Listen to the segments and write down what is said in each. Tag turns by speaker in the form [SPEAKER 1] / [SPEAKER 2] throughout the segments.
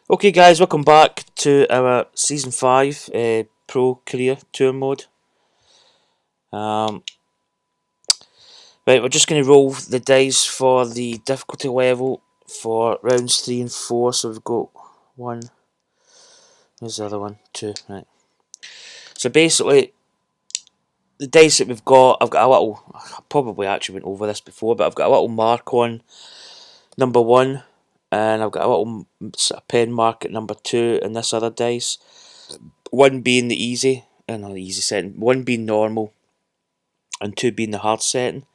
[SPEAKER 1] Okay, guys, welcome back to our season 5 pro career tour mode. Um, right, we're just going to roll the dice for the difficulty level for rounds 3 and 4. So we've got one, there's the other one, two, right. So basically, the dice that we've got, I've got a little, I probably actually went over this before, but I've got a little mark on number 1, and I've got a little sort of pen mark at number 2 in this other dice. One being the easy, not the easy setting, one being normal, and 2 being the hard setting.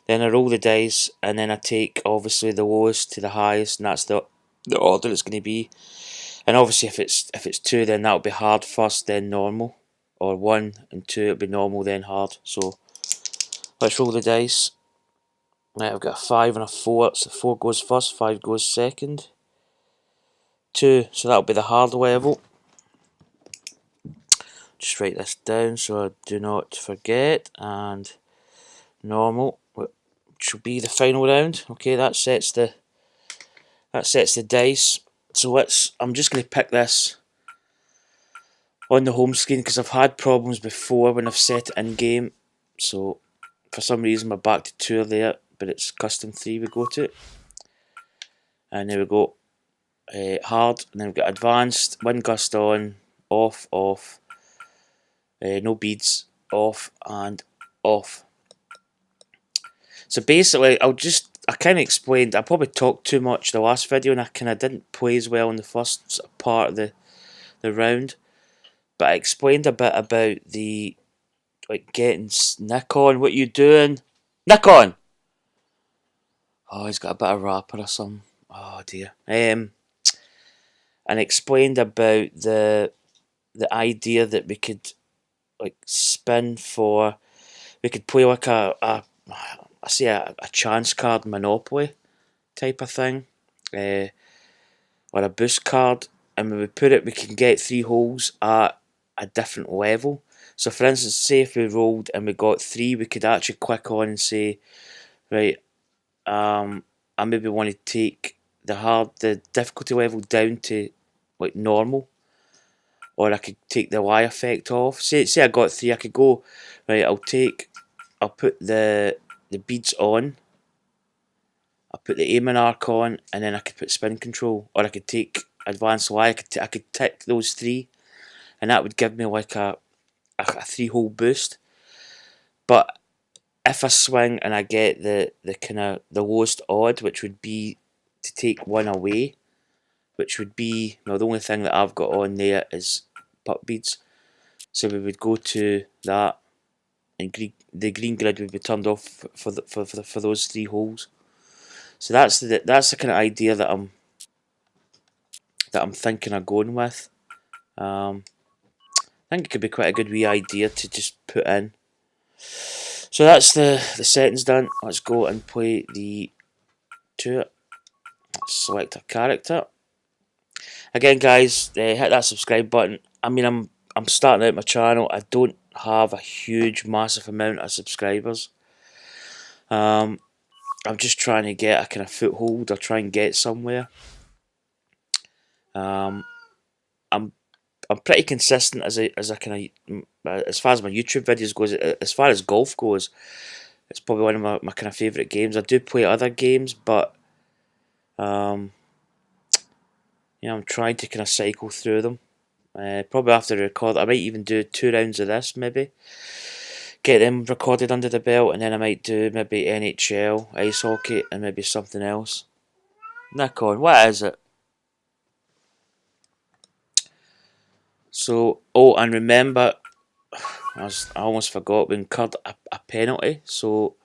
[SPEAKER 1] Then I roll the dice, and then I take obviously the lowest to the highest, and that's the order it's going to be. And obviously, if it's 2, then that'll be hard first, then normal, or 1 and 2 it'll be normal, then hard. So let's roll the dice. Right, I've got a 5 and a 4, so 4 goes first, 5 goes second. 2, so that'll be the hard level. Just write this down so I do not forget. And normal, which will be the final round. Okay, that sets the dice. So I'm just going to pick this on the home screen because I've had problems before when I've set it in game. So for some reason we're back to 2 there, but it's custom 3 we go to. And there we go. Hard, and then we've got advanced, wind gust on, off, off, no beads, off, and off. So basically, I kind of explained, I probably talked too much the last video, and I kind of didn't play as well in the first part of the round. But I explained a bit about the, like, getting Nick on, what you doing? Nick on! Oh, he's got a bit of rapper or something. Oh dear. And explained about the idea that we could, like, spin for, we could play like I say a chance card Monopoly type of thing, or a boost card, and when we put it, we can get 3 holes at a different level. So, for instance, say if we rolled and we got 3, we could actually click on and say, right, I maybe want to take the difficulty level down to like normal, or I could take the Y effect off. Say I got 3, I could go, right. I'll put the beads on. I put the aiming arc on, and then I could put spin control, or I could take advanced Y. I could tick those 3, and that would give me like a 3-hole boost. But if I swing and I get the kind of the lowest odd, which would be to take 1 away, which would be, well, the only thing that I've got on there is putt beads. So we would go to that, and the green grid would be turned off for those 3 holes. So that's the kind of idea that I'm thinking of going with. I think it could be quite a good wee idea to just put in. So that's the settings done. Let's go and play the tour. Let's select a character. Again, guys, hit that subscribe button. I mean, I'm starting out my channel. I don't have a huge, massive amount of subscribers. I'm just trying to get a kind of foothold or try and get somewhere. I'm I'm pretty consistent as a kind of, as far as my YouTube videos goes. As far as golf goes, it's probably one of my kind of favourite games. I do play other games, but I'm trying to kind of cycle through them. Probably after the record, I might even do 2 rounds of this, maybe get them recorded under the belt, and then I might do maybe NHL, ice hockey, and maybe something else. Nick on, what is it? So, oh, and remember, I almost forgot, we incurred a penalty. So,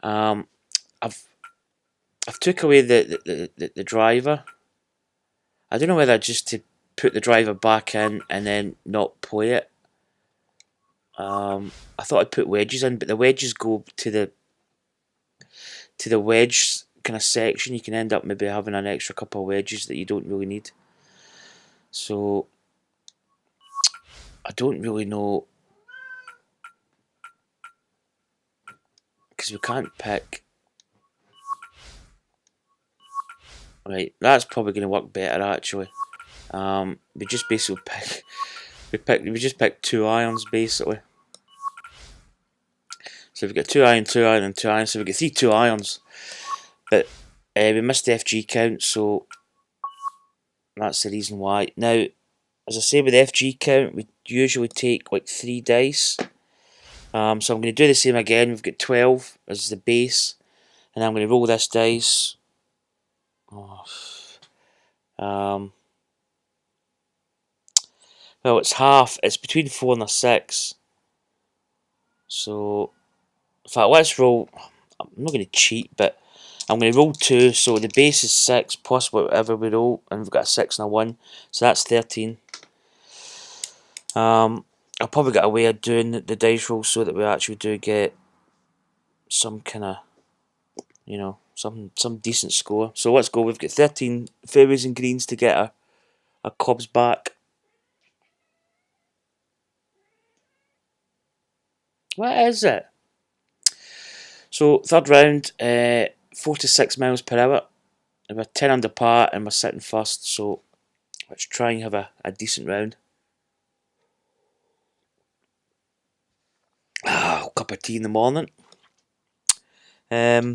[SPEAKER 1] um, I've took away the driver. I don't know whether just to put the driver back in and then not play it. I thought I'd put wedges in, but the wedges go to the wedge kind of section. You can end up maybe having an extra couple of wedges that you don't really need. So I don't really know, because we can't pick. Right, that's probably going to work better actually. We just basically we just picked 2 irons basically. So we've got 2 iron, 2 iron, and 2 irons. So we've got 3 2 irons, but we missed the FG count, so that's the reason why. Now, as I say with the FG count, we usually take like 3 dice. So I'm going to do the same again. We've got 12 as the base, and I'm going to roll this dice. Well, it's half. It's between 4 and a 6. So, in fact, let's roll. I'm not going to cheat, but I'm going to roll 2. So the base is 6 plus whatever we roll, and we've got a 6 and a 1. So that's 13. I'll probably get a way of doing the dice roll so that we actually do get some kind of, you know, some decent score. So let's go. We've got 13 fairways and greens to get our clubs back. What is it? So third round, 46 miles per hour. We're 10 under par and we're sitting first. So let's try and have a decent round. Cup of tea in the morning. I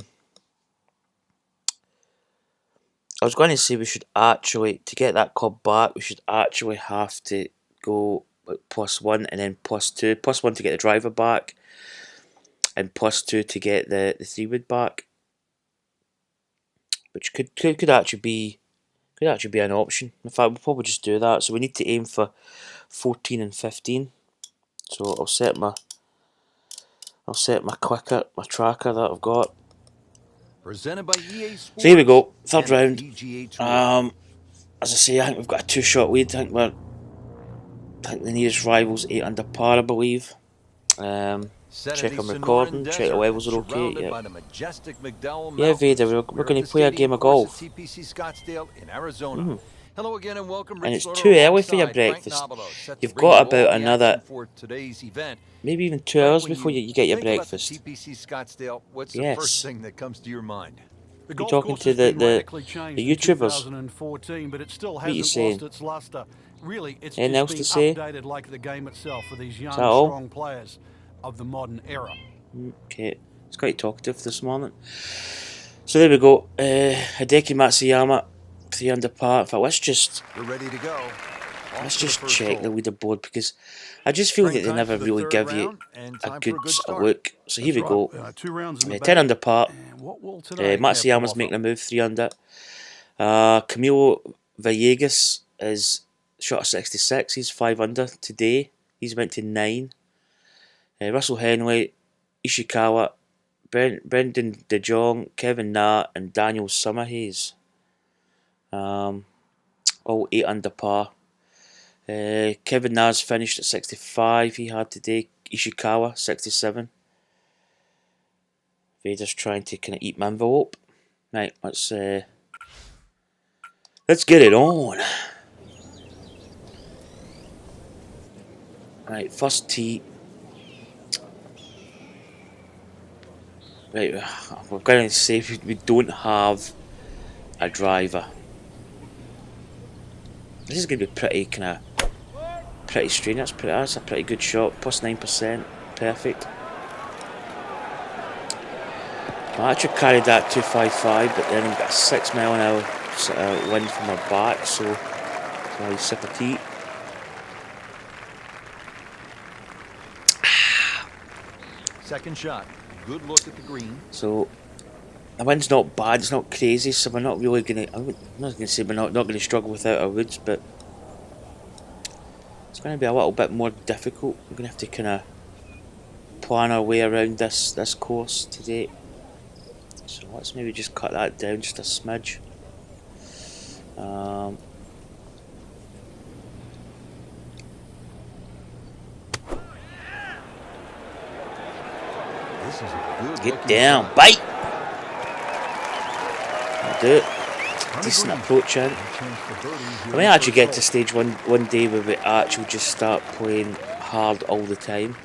[SPEAKER 1] was going to say we should actually, to get that club back, we should actually have to go like +1 and then +2. +1 to get the driver back, and +2 to get the 3-wood back, which could actually be an option. In fact, we'll probably just do that. So we need to aim for 14 and 15. So I'll set my clicker, my tracker that I've got.
[SPEAKER 2] Presented by EA Sports.
[SPEAKER 1] So here we go, third round. As I say, I think we've got a 2-shot lead. I think the nearest rival's 8 under par, I believe. Check on recording, check the levels are okay. Yeah, Vader, we're going to play a game of golf.
[SPEAKER 2] Hello again and welcome.
[SPEAKER 1] And it's too early for your breakfast. You've got about another, maybe even 2 hours before you get your breakfast.
[SPEAKER 2] What's the first thing that comes to your mind?
[SPEAKER 1] You're talking to the YouTubers. What are you saying?
[SPEAKER 3] Really, it's
[SPEAKER 1] anything else to say?
[SPEAKER 3] updated like the game itself for these young,
[SPEAKER 1] strong
[SPEAKER 3] players of the modern era.
[SPEAKER 1] Okay, it's quite talkative this morning. So there we go. Hideki Matsuyama, 3 under par. In fact, let's just check the leaderboard, because I just feel that they never really give you a good look. So here we go. 10 under par. Matsuyama's making a move, 3 under. Camilo Villegas is shot a 66. He's 5 under today. He's went to 9. Russell Henley, Ishikawa, Brendan De Jong, Kevin Na, and Daniel Summerhays. All 8 under par. Kevin Na's finished at 65. He had today. Ishikawa 67. Vader's trying to kind of eat my envelope. Right, let's get it on. Right, first tee. Right, we're going to say we don't have a driver. This is going to be pretty strange. That's a pretty good shot. +9%, perfect. I actually carried that 255, but then we got a 6 mile an hour sort of wind from our back, so I sip a tea.
[SPEAKER 2] Second shot. Good look at the green.
[SPEAKER 1] So the wind's not bad, it's not crazy, so we're not really going to, I'm not going to say we're not going to struggle without our woods, but it's going to be a little bit more difficult. We're going to have to kind of plan our way around this course today. So let's maybe just cut that down just a smidge. Get down, bite! I'll do it. Decent approach in. I may actually get to stage one day where we actually just start playing hard all the time.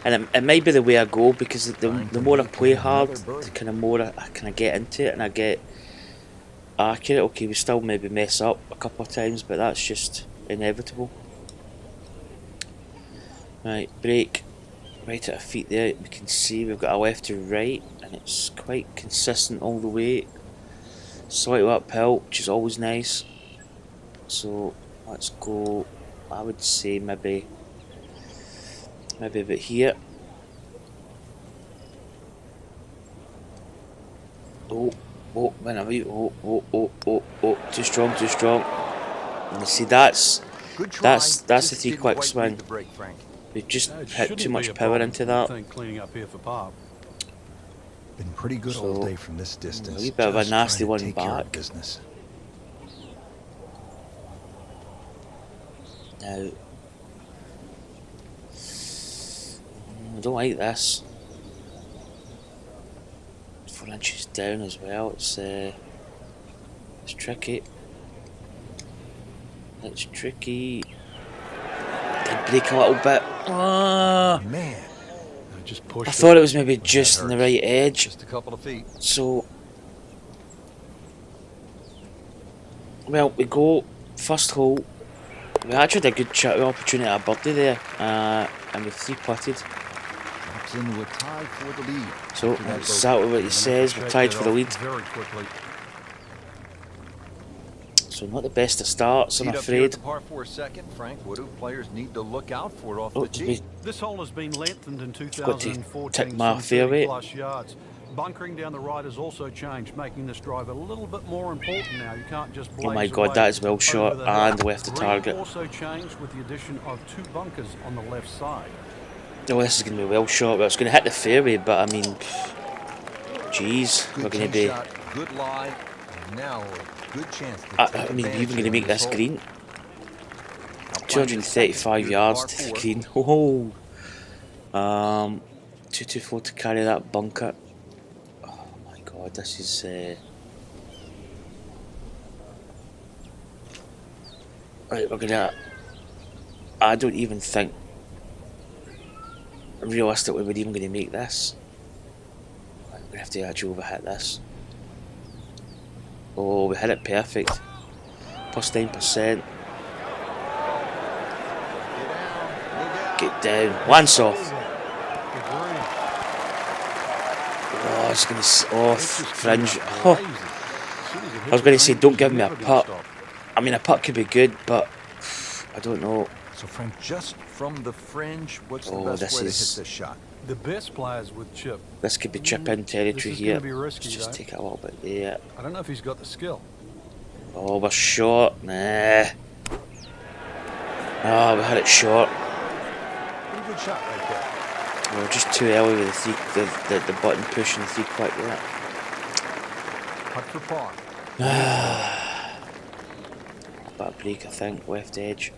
[SPEAKER 1] And it might be the way I go, because the more I play hard, the kind of more I kind of get into it, and I get accurate. Okay, we still maybe mess up a couple of times, but that's just inevitable. Right, break. Right at our feet there, we can see we've got a left to right, and it's quite consistent all the way. Slightly uphill, which is always nice. So let's go. I would say maybe about here. Oh, when are we? Oh, too strong. And you see, that's the three quick swing. We just hit too much power into that.
[SPEAKER 3] Cleaning up here for par.
[SPEAKER 2] Been pretty good all day from this distance.
[SPEAKER 1] A wee bit of a nasty one back. Now, I don't like this. 4 inches down as well. It's tricky. It's tricky. Did break a little bit.
[SPEAKER 2] Man,
[SPEAKER 1] I thought it was maybe just on the right edge.
[SPEAKER 2] Just a couple of feet.
[SPEAKER 1] So, well, we go first hole. We actually had a good opportunity at a birdie there, and we 3-putted.
[SPEAKER 2] Into a tie for the lead.
[SPEAKER 1] So that's exactly what he says. We're tied for the lead.
[SPEAKER 3] Very quickly.
[SPEAKER 1] So not the best of starts, I'm afraid.
[SPEAKER 2] Par 4 second, Frank, what do players need to look out for off the tee?
[SPEAKER 3] This hole has been lengthened in
[SPEAKER 1] Got to
[SPEAKER 3] 2014
[SPEAKER 1] tick my fairway.
[SPEAKER 3] plus yards. Bunkering down the right has also changed, making this drive a little bit more important now. You can't just blaze
[SPEAKER 1] Oh my god, that is well shot and left the target.
[SPEAKER 3] Also changed with the addition of 2 bunkers on the left side.
[SPEAKER 1] Oh, this is going to be well shot. Well, it's going to hit the fairway, but I mean, jeez, we're going to be.
[SPEAKER 2] Good lie. Now a good chance.
[SPEAKER 1] I mean, we're even going to make this green. 235 yards to the green. Oh, 224 to carry that bunker. Oh my god, this is. Right, we're gonna. I don't even think realistically we're even going to make this. We're going to have to actually overhit this. Oh, we hit it perfect. Plus 9%. Get down. Once off. Oh, it's going to off fringe. Oh. I was going to say don't give me a putt. I mean, a putt could be good, but I don't know.
[SPEAKER 2] So Frank, just from the fringe, what's the best way to hit this shot?
[SPEAKER 3] The best players with chip.
[SPEAKER 1] This could be chip-in territory here.
[SPEAKER 3] Risky,
[SPEAKER 1] Let's just take it a little bit there.
[SPEAKER 3] I don't know if he's got the skill.
[SPEAKER 1] Oh, we're short. Nah. Oh, we had it short.
[SPEAKER 2] Pretty good shot right there.
[SPEAKER 1] We were just too early with the button push and the 3 quick there.
[SPEAKER 2] Putt for par.
[SPEAKER 1] Bit of break, I think. Left edge.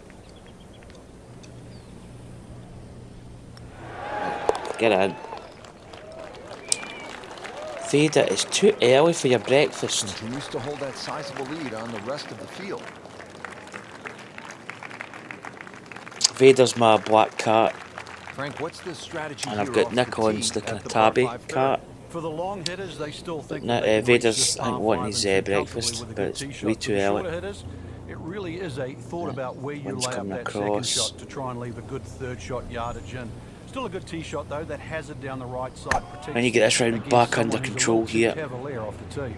[SPEAKER 1] Get in. Vader, it's too early for your breakfast.
[SPEAKER 2] Continues to hold that sizable lead on the rest of the field.
[SPEAKER 1] Vader's my black cat.
[SPEAKER 2] Frank, what's the strategy?
[SPEAKER 1] And I've got Nicholas the kind of tabby cat.
[SPEAKER 3] For the long hitters, they still think
[SPEAKER 1] Vader's, I think, wanting his breakfast, but it's way too early.
[SPEAKER 3] Hitters, it really is a thought about where you lay up that second shot to try and leave a good third shot yardage in. Still a good tee shot though. That hazard down the right side protects.
[SPEAKER 1] When you get this round back under control here,
[SPEAKER 3] off the tee.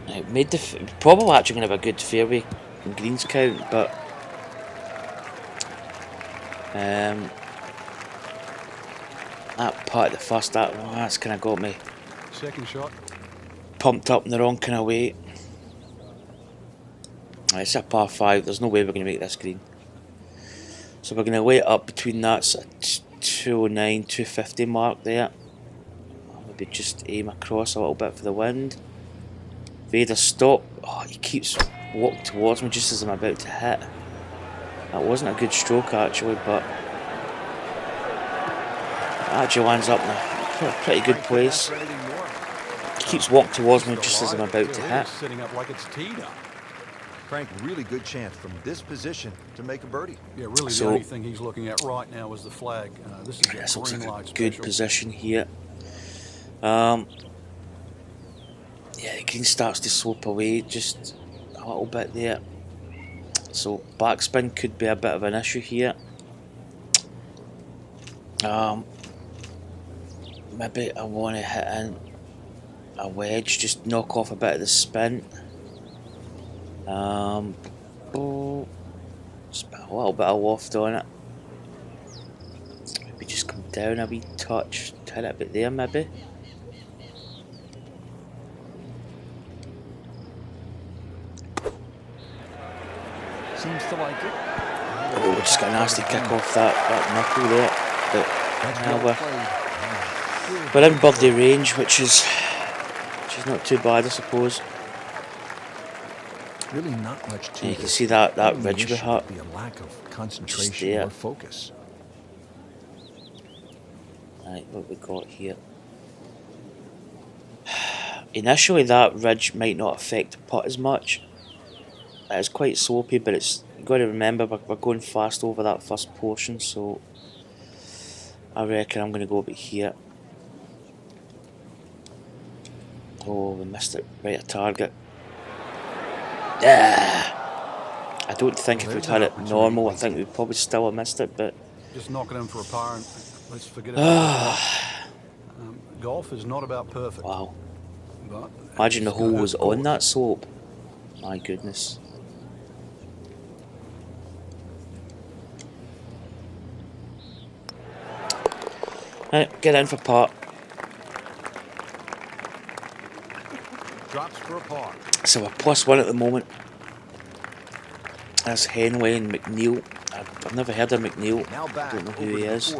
[SPEAKER 1] it made probably actually going to have a good fairway in greens count, but that putt at the first, that's kind of got me
[SPEAKER 3] Second shot.
[SPEAKER 1] pumped up in the wrong kind of way. It's a par 5. There's no way we're going to make this green. So we're going to lay it up between that sort of 209, 250 mark there. Maybe just aim across a little bit for the wind. Vader stop. Oh, he keeps walking towards me just as I'm about to hit. That wasn't a good stroke actually, but it actually lands up in a pretty good place. He keeps walking towards me just as I'm about to hit.
[SPEAKER 3] Sitting up like it's teed up.
[SPEAKER 2] Frank, really good chance from this position to make a birdie.
[SPEAKER 3] Yeah, really the only thing he's looking at right now is the flag. This is a green light
[SPEAKER 1] good
[SPEAKER 3] special.
[SPEAKER 1] position here. Yeah, Yeah, the green starts to slope away just a little bit there. So backspin could be a bit of an issue here. Maybe I want to hit in a wedge, just knock off a bit of the spin. Just a little bit of loft on it. Maybe just come down a wee touch, hit it a bit there maybe.
[SPEAKER 2] Seems to like it.
[SPEAKER 1] Oh, just got a nasty kick off that knuckle there. But we're in birdie range, which is not too bad, I suppose.
[SPEAKER 2] Really not much to
[SPEAKER 1] You can see that ridge we had.
[SPEAKER 2] Be a lack of concentration or focus.
[SPEAKER 1] Right, what we got here? Initially, that ridge might not affect the putt as much. It's quite slopey, but you've got to remember we're going fast over that first portion, so I reckon I'm going to go a bit here. Oh, we missed it right at target. Yeah. I don't think if we'd had it normal, I think we'd probably still have missed it, but
[SPEAKER 3] just knocking in for a par and let's forget about golf is not about perfect.
[SPEAKER 1] Wow.
[SPEAKER 3] But
[SPEAKER 1] Imagine the hole was on that slope. My goodness. Right, get in for par.
[SPEAKER 2] Drops for a par.
[SPEAKER 1] So we're +1 at the moment. That's Henley and McNeil. I've never heard of McNeil.
[SPEAKER 2] Now back,
[SPEAKER 1] don't know who he is.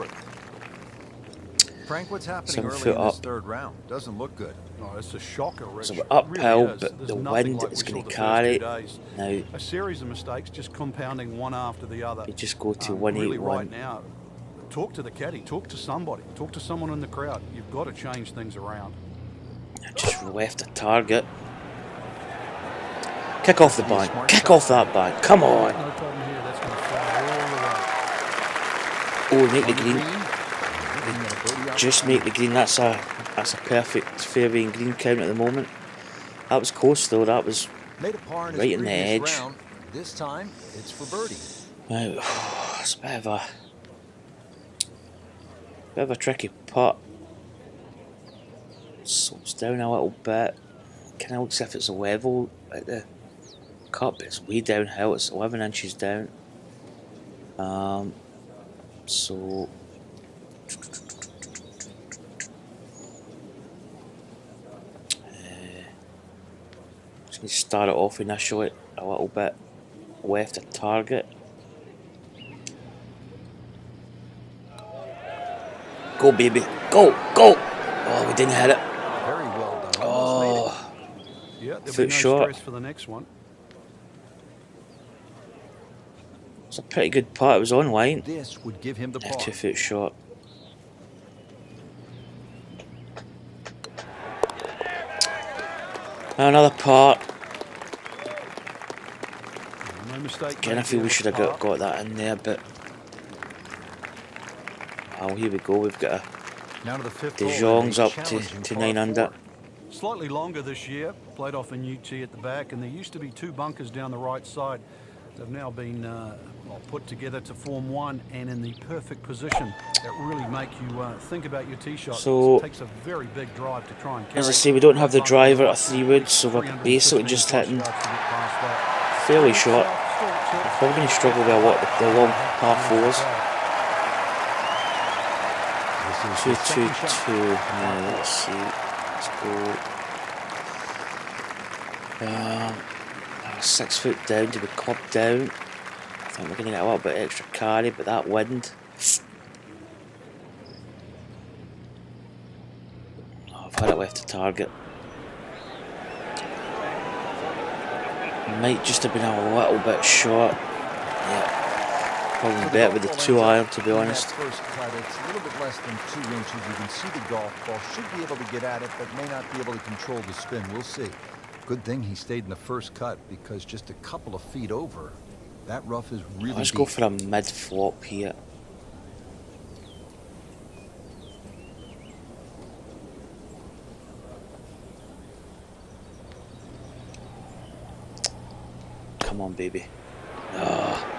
[SPEAKER 2] Frank, what's happening
[SPEAKER 1] 7
[SPEAKER 2] early
[SPEAKER 1] foot
[SPEAKER 2] in this
[SPEAKER 1] up.
[SPEAKER 2] third round? Doesn't look good.
[SPEAKER 3] Oh, it's a shocker, Rich.
[SPEAKER 1] So we're
[SPEAKER 3] It
[SPEAKER 1] uphill,
[SPEAKER 3] really is.
[SPEAKER 1] but
[SPEAKER 3] There's
[SPEAKER 1] the
[SPEAKER 3] nothing
[SPEAKER 1] wind
[SPEAKER 3] like
[SPEAKER 1] is
[SPEAKER 3] we
[SPEAKER 1] going
[SPEAKER 3] saw
[SPEAKER 1] to
[SPEAKER 3] the first 2
[SPEAKER 1] carry.
[SPEAKER 3] days.
[SPEAKER 1] Now
[SPEAKER 3] A series of mistakes just compounding one after the other.
[SPEAKER 1] you just go to
[SPEAKER 3] Really
[SPEAKER 1] 181.
[SPEAKER 3] right now, talk to the caddy, talk to somebody, talk to someone in the crowd. You've got to change things around.
[SPEAKER 1] Just left the target. Kick off the bank. Kick off that bank. Come on.
[SPEAKER 3] No problem here. That's going to fly all the way.
[SPEAKER 1] Oh, make the green. Just make the green. That's a perfect fairway and green count at the moment. That was close though. That was
[SPEAKER 2] Made a par in his
[SPEAKER 1] right in the
[SPEAKER 2] previous
[SPEAKER 1] edge.
[SPEAKER 2] round. This time, it's for birdie.
[SPEAKER 1] Now, it's a bit of a tricky putt. Slopes down a little bit. Kind of looks as if it's a level at the cup. It's way downhill. It's 11 inches down. So just going to start it off initially a little bit left of target. Go, baby. Go, go. Oh, we didn't hit it.
[SPEAKER 2] Very well done.
[SPEAKER 1] Oh,
[SPEAKER 3] Yeah, there'll
[SPEAKER 1] foot
[SPEAKER 3] be no
[SPEAKER 1] short.
[SPEAKER 3] stress for the next one.
[SPEAKER 1] It's a pretty good putt. It was on line.
[SPEAKER 2] This would give him the
[SPEAKER 1] Yeah,
[SPEAKER 2] par.
[SPEAKER 1] 2 foot short. Another part.
[SPEAKER 3] No mistake.
[SPEAKER 1] Again, I
[SPEAKER 3] made
[SPEAKER 1] feel
[SPEAKER 3] there
[SPEAKER 1] we should have
[SPEAKER 3] with par.
[SPEAKER 1] got that in there, but oh, here we go. We've got
[SPEAKER 3] Now to the fifth
[SPEAKER 1] De
[SPEAKER 3] hole,
[SPEAKER 1] Jong's
[SPEAKER 3] a
[SPEAKER 1] up
[SPEAKER 3] challenging
[SPEAKER 1] to
[SPEAKER 3] par
[SPEAKER 1] 9 under.
[SPEAKER 3] 4. Slightly longer this year. Played off a new tee at the back, and there used to be 2 bunkers down the right side. They've now been put together to form one, and in the perfect position that really make you think about your tee shot.
[SPEAKER 1] So,
[SPEAKER 3] It takes a very big drive to try and carry.
[SPEAKER 1] as I say, we don't have the driver at 3 wood, so we're basically just
[SPEAKER 3] 315
[SPEAKER 1] hitting
[SPEAKER 3] plus yards to get past that.
[SPEAKER 1] fairly short. We're probably going to struggle with a lot of the long par 4s.
[SPEAKER 2] This is the
[SPEAKER 1] 2
[SPEAKER 2] second
[SPEAKER 1] 2
[SPEAKER 2] shot.
[SPEAKER 1] 2. Now, let's see. Let's go. 6 foot down to the club down. I think we're going to get a little bit extra carry, but that wind. Oh, I've had it left to target. Might just have been a little bit short. Yeah, probably better with the 2 iron, to be honest.
[SPEAKER 2] That first cut, it's a little bit less than 2 inches. You can see the golf ball. Should be able to get at it, but may not be able to control the spin. We'll see. Good thing he stayed in the first cut, because just a couple of feet over, that rough is really
[SPEAKER 1] Let's
[SPEAKER 2] deep.
[SPEAKER 1] go for a mid flop here. come on, baby. Oh.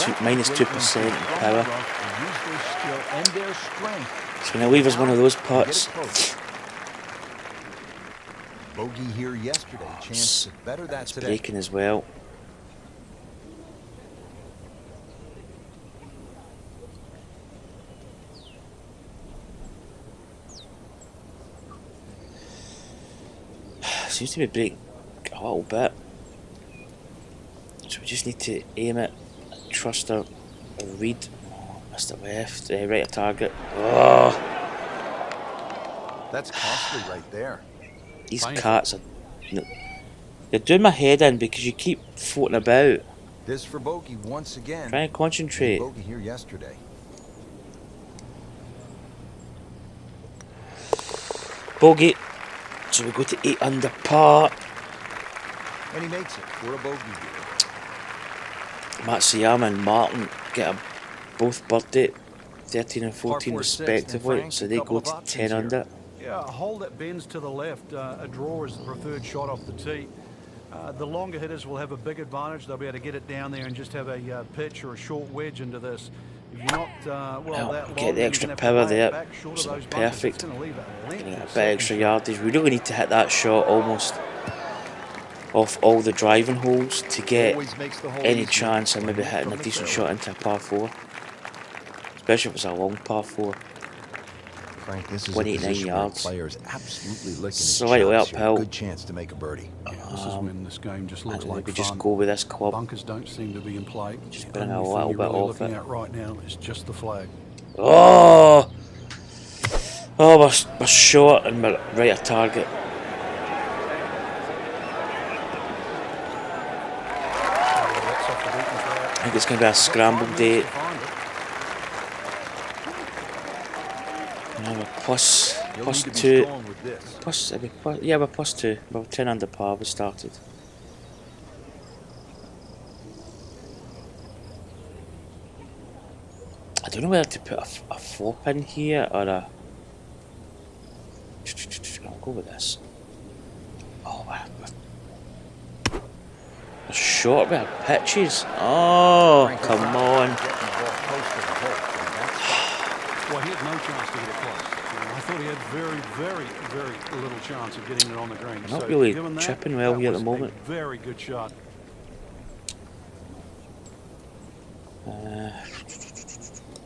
[SPEAKER 1] Just minus 2% in power. It's going to leave us one of those putts.
[SPEAKER 2] Bogey here yesterday. Chance to better that today.
[SPEAKER 1] Breaking as well. Seems to be breaking a little bit. So we just need to aim it, trust our read. Oh, missed it left, right of target. Oh!
[SPEAKER 2] That's costly right there.
[SPEAKER 1] These cats are... They're doing my head in because you keep floating about.
[SPEAKER 2] This for bogey once again.
[SPEAKER 1] Trying to concentrate.
[SPEAKER 2] Bogey here yesterday.
[SPEAKER 1] Bogey. So we go to 8 under par.
[SPEAKER 2] And he makes it for a bogey here.
[SPEAKER 1] Matsuyama and Martin get both birdie, 13 and 14 respectively, so they go to 10 under.
[SPEAKER 3] Yeah, a hole that bends to the left. A draw is the preferred shot off the tee. The longer hitters will have a big advantage. They'll be able to get it down there and just have a pitch or a short wedge into this. If you're not well, that
[SPEAKER 1] get the extra power there, so perfect. Getting a bit extra yardage. We really need to hit that shot almost off all the driving holes to get any chance of maybe hitting a decent shot into a par 4, especially if it's a long par 4.
[SPEAKER 2] Frank, this is
[SPEAKER 1] 189 yards.
[SPEAKER 2] Players absolutely licking
[SPEAKER 1] slightly uphill.
[SPEAKER 2] Good chance to make a birdie.
[SPEAKER 3] This is when this game just looks like
[SPEAKER 1] we
[SPEAKER 3] fun.
[SPEAKER 1] just go with this club.
[SPEAKER 3] Bunkers don't seem to be in play.
[SPEAKER 1] Just bring a little bit off it.
[SPEAKER 3] At right now is just the flag.
[SPEAKER 1] Oh! Oh, we're short and we're right at target. I think it's going to be a scramble day. Now we're plus 2. Yeah, we're plus 2. We're 10 under par. We started. I don't know whether to put a flop in here or a... I'll go with this. Oh, we're short with our pitches. Oh, come on.
[SPEAKER 3] Well, he had no chance to get it close. I thought he had very little chance of getting it on the green.
[SPEAKER 1] Not really chipping well here at the moment.
[SPEAKER 3] Very good shot.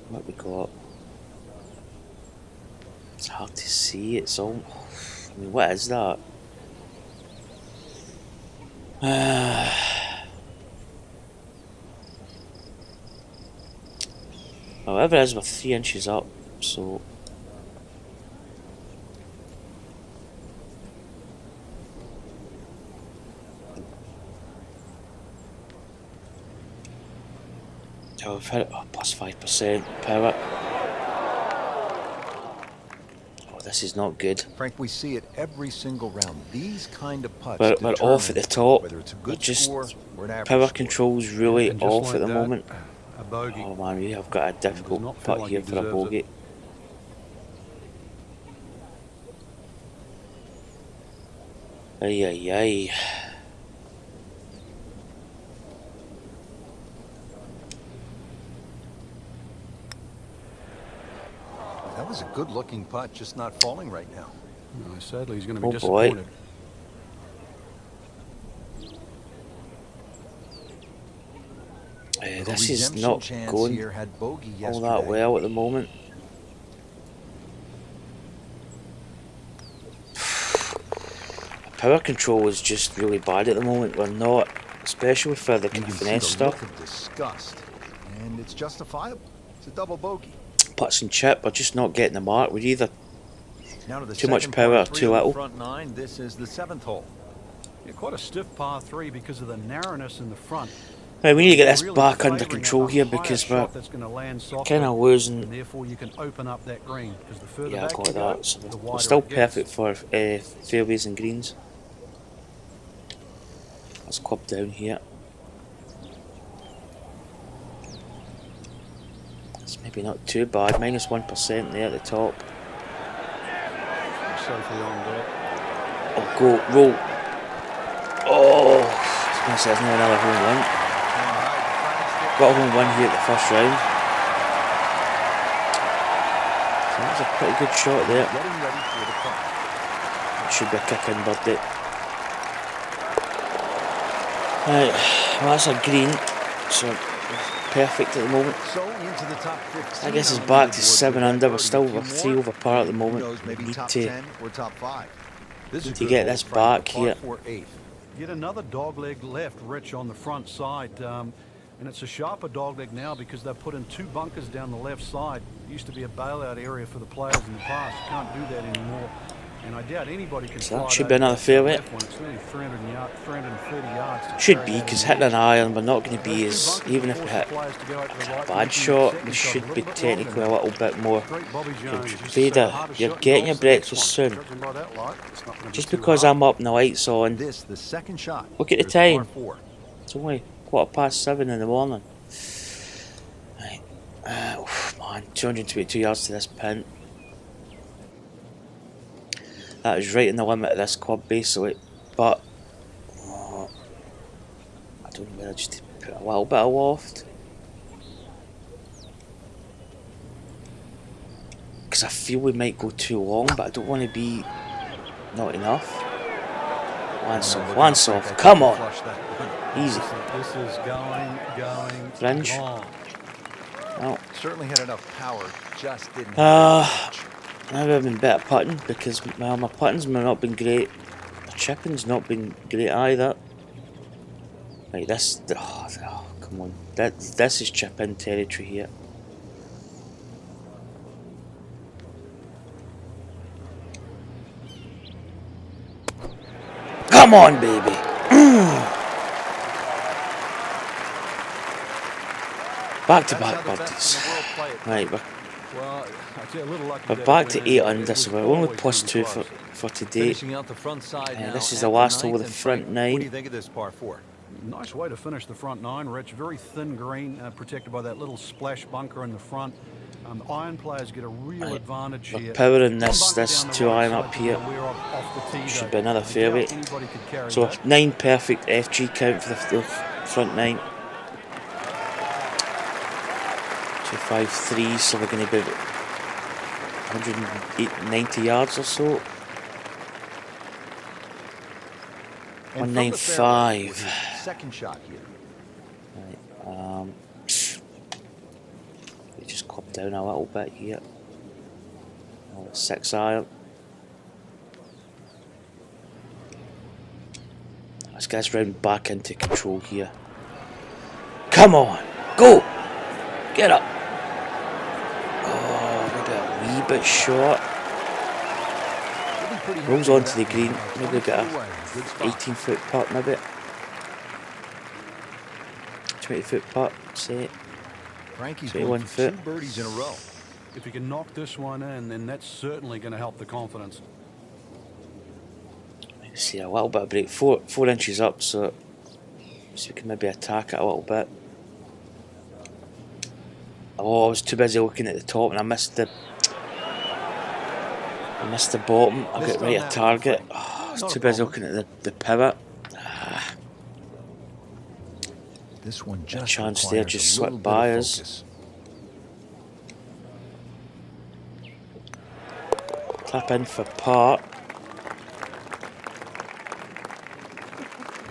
[SPEAKER 1] What we got? It's hard to see. It's all... I mean, what is that? However, it is, we're 3 inches up, so... Oh, we've hit it. Oh, plus 5% power. Oh, this is not good.
[SPEAKER 2] Frank, we see it every single round. These kind of putts.
[SPEAKER 1] We're off at the top.
[SPEAKER 2] Whether it's a good score or an average
[SPEAKER 1] power
[SPEAKER 2] score.
[SPEAKER 1] control's really off
[SPEAKER 3] like
[SPEAKER 1] at the
[SPEAKER 3] that,
[SPEAKER 1] moment.
[SPEAKER 3] A bogey.
[SPEAKER 1] Oh man, we have got a difficult putt
[SPEAKER 3] like
[SPEAKER 1] here
[SPEAKER 3] he
[SPEAKER 1] for a
[SPEAKER 3] deserves
[SPEAKER 1] bogey.
[SPEAKER 3] it.
[SPEAKER 1] Ay ay ay.
[SPEAKER 2] That was a good-looking putt, just not falling right now.
[SPEAKER 3] No, sadly, he's going to be
[SPEAKER 1] Oh,
[SPEAKER 3] disappointed.
[SPEAKER 1] This is not going all that well at the moment. Power control is just really bad at the moment. We're not, especially for the kind of finesse stuff.
[SPEAKER 2] Look of disgust, and it's justifiable. It's a double bogey.
[SPEAKER 1] Putts and chip are just not getting the mark. We're either
[SPEAKER 2] Now to the
[SPEAKER 1] too much
[SPEAKER 2] second
[SPEAKER 1] power or
[SPEAKER 2] par 3
[SPEAKER 1] too
[SPEAKER 2] on the
[SPEAKER 1] little.
[SPEAKER 2] front 9. This is the 7th hole.
[SPEAKER 3] Yeah, quite a stiff par 3 because of the narrowness in the front.
[SPEAKER 1] Right, we need to get this
[SPEAKER 3] Really
[SPEAKER 1] back under
[SPEAKER 3] favouring
[SPEAKER 1] control
[SPEAKER 3] a
[SPEAKER 1] here
[SPEAKER 3] higher
[SPEAKER 1] because
[SPEAKER 3] shot
[SPEAKER 1] we're
[SPEAKER 3] that's going to land softer,
[SPEAKER 1] kind of losing.
[SPEAKER 3] and therefore you can open up that green because the further
[SPEAKER 1] Yeah,
[SPEAKER 3] back
[SPEAKER 1] got
[SPEAKER 3] you go,
[SPEAKER 1] that. So
[SPEAKER 3] the
[SPEAKER 1] we're
[SPEAKER 3] wider
[SPEAKER 1] still
[SPEAKER 3] it gets.
[SPEAKER 1] perfect for fairways and greens. Let's club down here. It's maybe not too bad. Minus 1% there at the top.
[SPEAKER 3] Safely on deck.
[SPEAKER 1] Oh, go roll. Oh, This isn't another home run. Got a home run here at the first round. So that was a pretty good shot there. It should be a kick in birdie. Right, well that's a green, so perfect at the moment. I guess it's back to 7 under. We're still 3 over par at the moment. We need to get this back here.
[SPEAKER 3] Yet another dogleg left, Rich, on the front side. And it's a sharper dogleg now because they've put in 2 bunkers down the left side. It used to be a bailout area for the players in the past. You can't do that anymore. And I doubt anybody can.
[SPEAKER 1] So that should be another fairway.
[SPEAKER 3] It's nearly 330 yards.
[SPEAKER 1] Should be, because hitting an iron, we're not going to be as, even if we hit a bad shot, we should be technically a little bit more. Vader, you're getting your breakfast soon. Just because I'm up and the light's on. Look at the time. It's only 7:15 in the morning. Right. Man, 222 yards to this pin. That is right in the limit of this club, basically. But I don't know whether just to put a little bit of loft, because I feel we might go too long, but I don't want to be not enough. Once off. Come on. Easy.
[SPEAKER 3] This is going.
[SPEAKER 1] Fringe.
[SPEAKER 3] Well,
[SPEAKER 2] certainly had enough power, just didn't.
[SPEAKER 1] Maybe I've been better putting, because well, my putting's not been great. My chipping's not been great either. Right, this. Oh, come on. This is chip-in territory here. Come on, baby. Back-to-back birdies. Right, we're back to 8 under, so we're only +2 for today. This is the last hole of the front 9.
[SPEAKER 2] What do you think of this par 4?
[SPEAKER 3] Nice way to finish the front 9, Rich. Very thin green, protected by that little splash bunker in the front. Iron players get a real advantage here.
[SPEAKER 1] We're powering this 2 iron up here. Should be another fairway. So 9 perfect FG count for the front 9. 253, so we're going to be about 190 yards or so. 195.
[SPEAKER 2] Second shot here.
[SPEAKER 1] Right, we just club down a little bit here. 6 iron. Let's get this round back into control here. Come on, go! Get up! Oh, maybe a wee bit short. Rolls onto the green. Maybe get a 18-foot putt, maybe. 20-foot putt, say. 21 foot.
[SPEAKER 2] 2 birdies in a row.
[SPEAKER 3] If you can knock this one in, then that's certainly going to help the confidence.
[SPEAKER 1] See a little bit of break, 4 inches up, so we can maybe attack it a little bit. Oh, I was too busy looking at the top and I missed the bottom. I got right at target. Oh, I was too busy looking at the pivot.
[SPEAKER 2] This one just
[SPEAKER 1] a chance there just slipped by us. Tap in for par.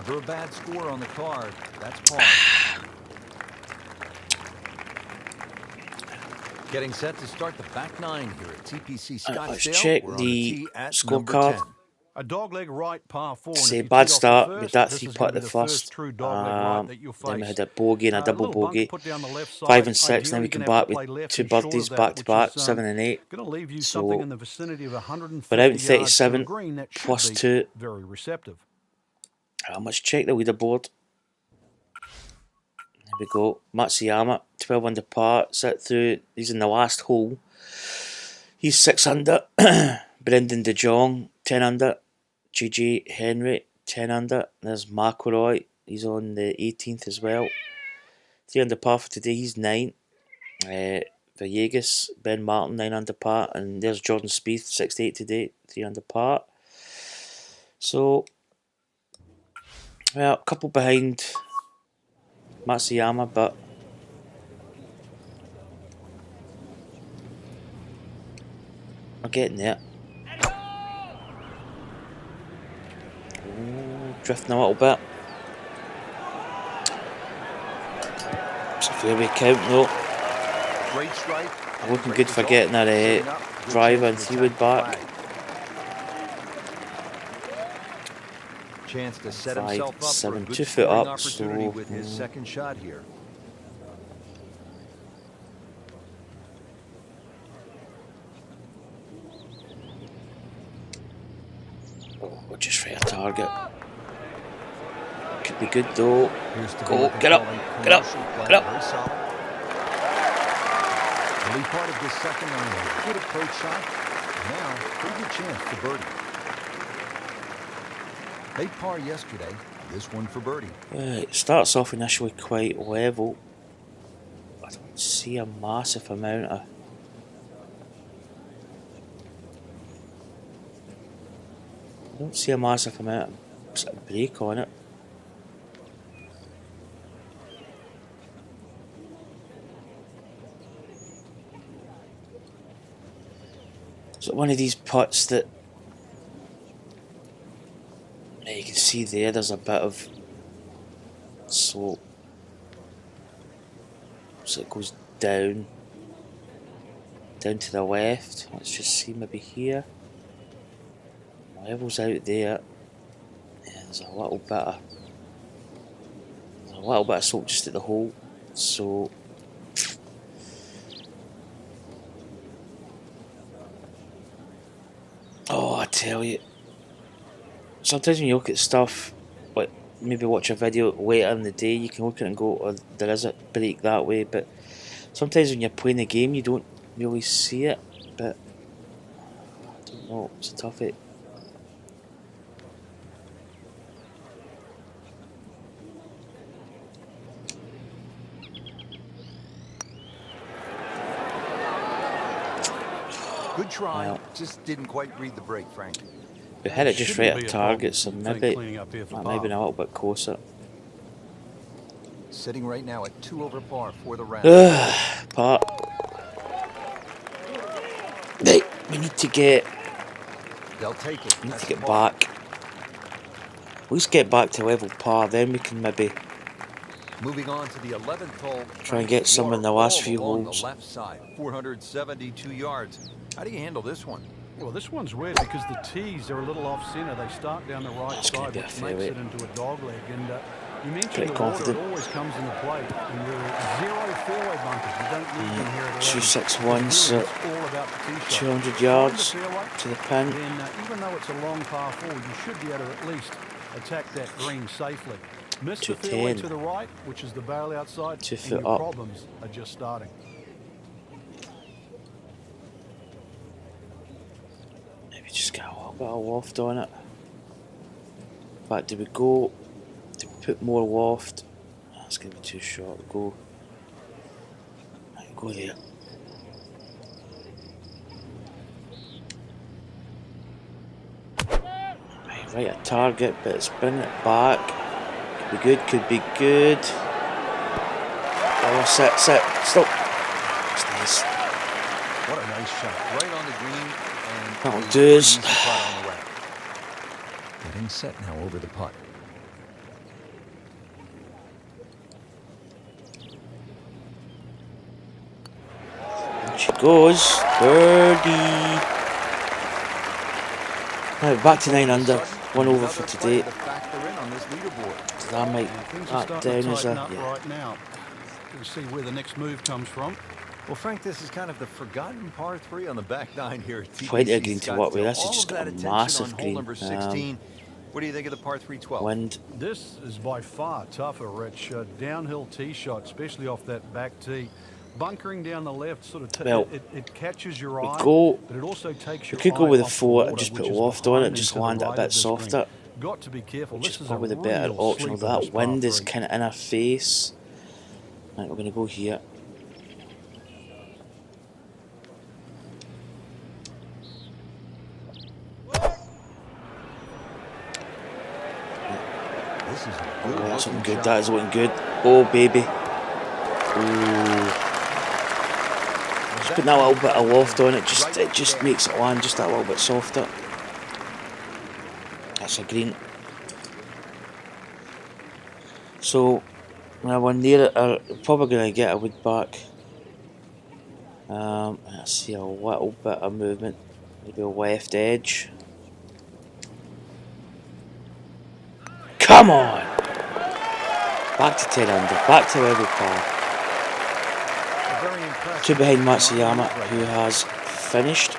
[SPEAKER 2] For a bad score on the card, that's par. Getting set to start the back 9 here at TPC Scottsdale.
[SPEAKER 1] Let's check the scorecard.
[SPEAKER 3] A dogleg right par 4.
[SPEAKER 1] Say bad start with that 3-putt at the first. Then we had a bogey and a double bogey. 5 and 6. Then we came back with 2 birdies back to back, 7 and 8. So we're out in 37 plus 2.
[SPEAKER 3] Very receptive.
[SPEAKER 1] Let's check the leaderboard. There we go. Matsuyama, 12 under par, sit through. He's in the last hole. He's 6 under. Brendan de Jong, 10 under. GG Henry, 10 under. There's McIlroy. He's on the 18th as well. 3 under par for today. He's 9. Villegas, Ben Martin, 9 under par. And there's Jordan Spieth, 68 today, 3 under par. So Well, a couple behind Matsuyama, but we're getting there. Ooh, drifting a little bit. It's a fairway count though.
[SPEAKER 2] Great strike.
[SPEAKER 1] Looking good for getting our driver and 3-wood back.
[SPEAKER 2] Chance to set
[SPEAKER 1] 5,
[SPEAKER 2] himself up
[SPEAKER 1] 7,
[SPEAKER 2] for a good
[SPEAKER 1] 2 foot
[SPEAKER 2] scoring
[SPEAKER 1] up, so
[SPEAKER 2] opportunity with his second shot here.
[SPEAKER 1] we're just right a target. Could be good though. Go, get up, get up, get up.
[SPEAKER 2] Very solid. The lead part of this second on a good approach shot. Now, pretty good chance for birdie. Made par yesterday. This one for birdie.
[SPEAKER 1] It starts off initially quite level. I don't see a massive amount of sort of break on it. So one of these putts that you can see there's a bit of slope. So it goes down to the left. Let's just see maybe here. Levels out there. Yeah, there's a little bit of slope just at the hole. So I tell you, sometimes when you look at stuff, like maybe watch a video later in the day, you can look at it and go, oh, there is a break that way, but sometimes when you're playing the game you don't really see it, but I don't know, it's a toughie.
[SPEAKER 2] Good try, just didn't quite read the break, Frank.
[SPEAKER 1] We hit it just right at target, so maybe that might have been a little bit closer.
[SPEAKER 2] Sitting right now at 2 over par for the round.
[SPEAKER 1] Par. Right, we need to get.
[SPEAKER 2] They'll take it.
[SPEAKER 1] We need to get back. At least get back to level par, then we can maybe
[SPEAKER 2] moving on to the 11th hole.
[SPEAKER 1] Try and get some in the last few holes.
[SPEAKER 2] The left side, 472 yards. How do you handle this one?
[SPEAKER 3] Well, this one's weird because the tees are a little off centre. They start down the right side, which makes it into a dog leg. And you mentioned the water, it always comes into play. And there are 0 fairway bunkers. You don't need them here at
[SPEAKER 1] 261, so 200 yards to the pin.
[SPEAKER 3] Then, even though it's a long par 4, you should be able to at least attack that green safely. Miss the fairway to the right, which is the bail outside,
[SPEAKER 1] 2
[SPEAKER 3] and
[SPEAKER 1] foot
[SPEAKER 3] your
[SPEAKER 1] up.
[SPEAKER 3] problems are just starting.
[SPEAKER 1] Maybe just get a little bit of loft on it. In fact, do we put more loft? That's going to be too short. Go there. Right at target, but spin it back. Could be good. Oh, sit, stop. It's nice.
[SPEAKER 2] What a nice shot. Right on the green. And
[SPEAKER 1] that'll do us.
[SPEAKER 2] Getting set now over the putt.
[SPEAKER 1] And she goes. Birdie. Now back to 9 under. 1 over for today. That might down as a
[SPEAKER 3] right now. We'll see where the next move comes from.
[SPEAKER 2] Well, Frank, this is kind of the forgotten par 3 on the back 9 here.
[SPEAKER 1] Plenty of green to work with. That's just got a massive green.
[SPEAKER 2] Number 16. What do you think of the par 3 12?
[SPEAKER 1] Wind.
[SPEAKER 3] This is by far tougher, Rich. Downhill tee shot, especially off that back tee. Bunkering down the left sort of it catches your eye, but it also takes your eye.
[SPEAKER 1] We could go with a 4
[SPEAKER 3] water,
[SPEAKER 1] and just put a loft on it, just land it a bit softer.
[SPEAKER 3] Got to be careful.
[SPEAKER 1] Which is probably the better option. That wind is kind of in our face. Right, we're going to go here.
[SPEAKER 2] This is a
[SPEAKER 1] Oh,
[SPEAKER 2] good
[SPEAKER 1] that's
[SPEAKER 2] looking
[SPEAKER 1] looking good.
[SPEAKER 2] shot.
[SPEAKER 1] That is looking good. Oh, baby. Ooh. Just putting that little bit of loft on it, just makes it land just that little bit softer. That's a green. So now we're near it, probably going to get a wood back. I see a little bit of movement, maybe a left edge. Come on! Back to 10 under, back to level par. Two behind Matsuyama, who has finished.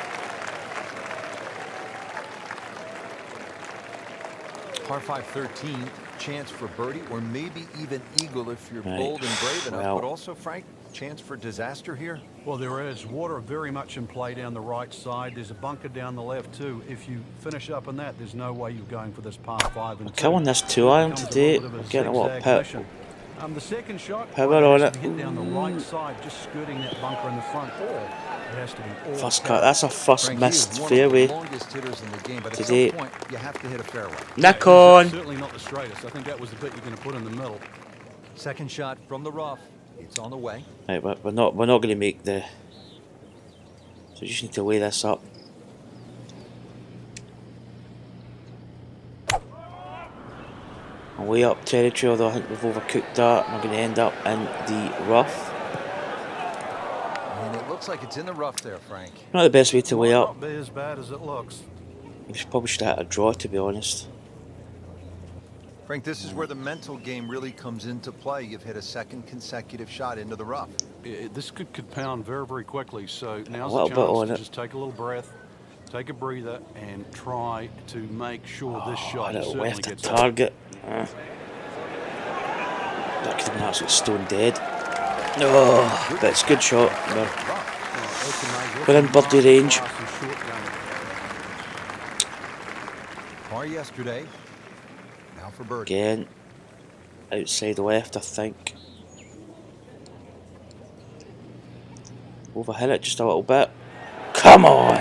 [SPEAKER 2] Par 5 13, chance for birdie or maybe even eagle if you're bold and brave enough. But also, Frank, chance for disaster here?
[SPEAKER 3] Well, there is. Water very much in play down the right side. There's a bunker down the left too. If you finish up on that, there's no way you're going for this par 5 and 2.
[SPEAKER 1] Killing this 2-iron today. We're getting a lot of
[SPEAKER 3] the second shot
[SPEAKER 1] power on it.
[SPEAKER 3] Hit down the right side, just skirting that bunker in the front. Or it has to be all
[SPEAKER 1] first cut. That's our first missed fairway today.
[SPEAKER 2] You have to hit a fairway.
[SPEAKER 1] Nick on.
[SPEAKER 3] Certainly not the straightest. I think that was the bit you're going to put in the middle.
[SPEAKER 2] Second shot from the rough. It's on the way.
[SPEAKER 1] Right, we're not going to make the. So we just need to weigh this up. Way up territory, although I think we've overcooked that. We're going to end up in the rough.
[SPEAKER 2] And it looks like it's in the rough there, Frank.
[SPEAKER 1] Not the best way to weigh up.
[SPEAKER 3] Not be as bad as it looks.
[SPEAKER 1] We probably should have had a draw, to be honest.
[SPEAKER 2] Frank, this is where the mental game really comes into play. You've hit a second consecutive shot into the rough.
[SPEAKER 3] This could pound very, very quickly. So now's
[SPEAKER 1] the
[SPEAKER 3] chance to just take a little breath, take a breather, and try to make sure this shot certainly gets
[SPEAKER 1] target. That could have been absolutely stone dead. Oh, but it's a good shot. We're in birdie range.
[SPEAKER 2] Par yesterday. Now for birdie.
[SPEAKER 1] Again, outside left, I think. Overhit it just a little bit. Come on!